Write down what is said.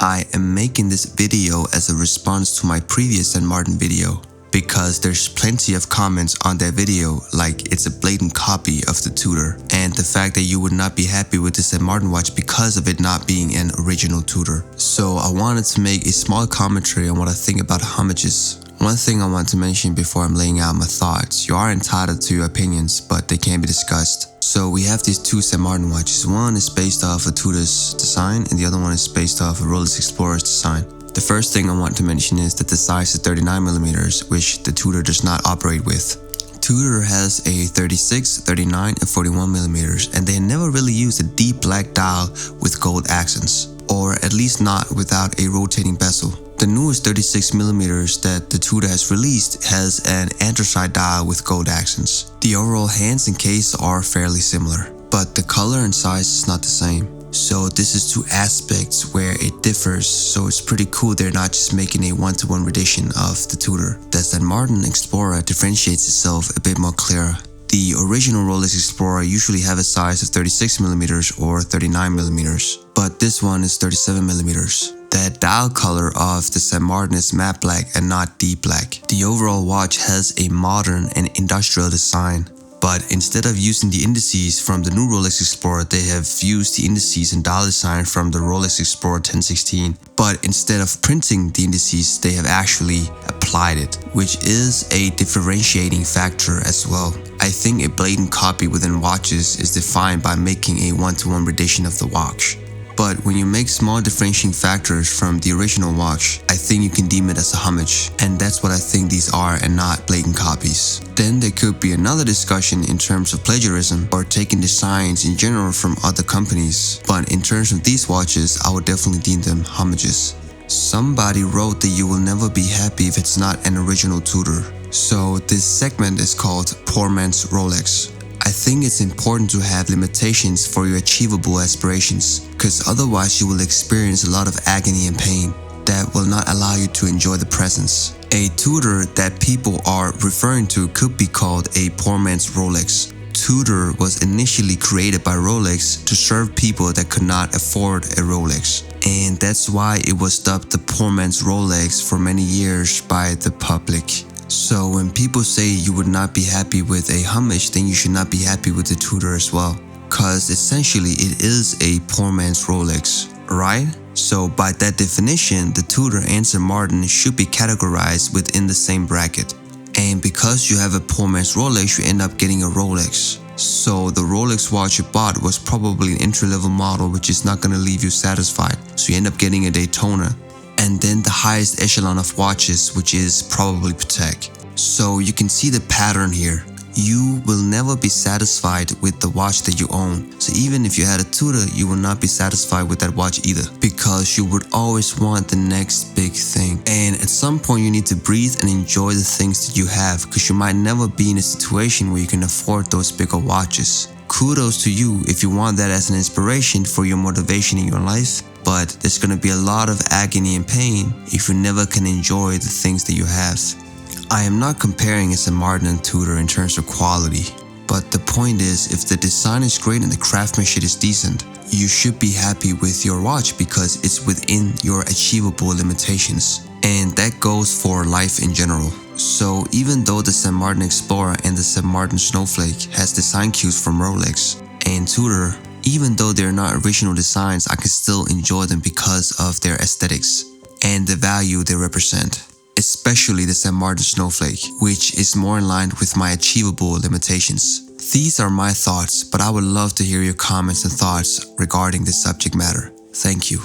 I am making this video as a response to my previous St. Martin video, because there's plenty of comments on that video like it's a blatant copy of the Tudor, and the fact that you would not be happy with the St. Martin watch because of it not being an original Tudor. So I wanted to make a small commentary on what I think about homages. One thing I want to mention before I'm laying out my thoughts: you are entitled to your opinions, but they can be discussed. So we have these two St. Martin watches. One is based off a Tudor's design and the other one is based off a Rolex Explorer's design. The first thing I want to mention is that the size is 39mm, which the Tudor does not operate with. Tudor has a 36, 39 and 41mm, and they never really used a deep black dial with gold accents, or at least not without a rotating bezel. The newest 36mm that the Tudor has released has an anthracite dial with gold accents. The overall hands and case are fairly similar, but the color and size is not the same. So this is two aspects where it differs, so it's pretty cool they're not just making a one-to-one rendition of the Tudor. The St. Martin Explorer differentiates itself a bit more clearer. The original Rolex Explorer usually have a size of 36mm or 39mm, but this one is 37mm. The dial color of the St. Martin is matte black and not deep black. The overall watch has a modern and industrial design, but instead of using the indices from the new Rolex Explorer, they have used the indices and dial design from the Rolex Explorer 1016. But instead of printing the indices, they have actually applied it, which is a differentiating factor as well. I think a blatant copy within watches is defined by making a one-to-one rendition of the watch. But when you make small differentiating factors from the original watch, I think you can deem it as a homage, and that's what I think these are and not blatant copies. Then there could be another discussion in terms of plagiarism or taking designs in general from other companies, but in terms of these watches, I would definitely deem them homages. Somebody wrote that you will never be happy if it's not an original Tudor. So this segment is called Poor Man's Rolex. I think it's important to have limitations for your achievable aspirations, because otherwise you will experience a lot of agony and pain that will not allow you to enjoy the presence. A Tudor that people are referring to could be called a poor man's Rolex. Tudor was initially created by Rolex to serve people that could not afford a Rolex, and that's why it was dubbed the poor man's Rolex for many years by the public. So when people say you would not be happy with a homage, then you should not be happy with the Tudor as well, cause essentially it is a poor man's Rolex, right? So by that definition, the Tudor and St. Martin should be categorized within the same bracket. And because you have a poor man's Rolex, you end up getting a Rolex. So the Rolex watch you bought was probably an entry-level model which is not gonna leave you satisfied, so you end up getting a Daytona. And then the highest echelon of watches, which is probably Patek. So you can see the pattern here. You will never be satisfied with the watch that you own. So even if you had a Tudor, you will not be satisfied with that watch either, because you would always want the next big thing. And at some point you need to breathe and enjoy the things that you have, because you might never be in a situation where you can afford those bigger watches. Kudos to you if you want that as an inspiration for your motivation in your life, but there's gonna be a lot of agony and pain if you never can enjoy the things that you have. I am not comparing a St. Martin and Tudor in terms of quality, but the point is, if the design is great and the craftsmanship is decent, you should be happy with your watch because it's within your achievable limitations. And that goes for life in general. So even though the St. Martin Explorer and the St. Martin Snowflake has design cues from Rolex and Tudor, even though they're not original designs, I can still enjoy them because of their aesthetics and the value they represent. Especially the St. Martin Snowflake, which is more in line with my achievable limitations. These are my thoughts, but I would love to hear your comments and thoughts regarding this subject matter. Thank you.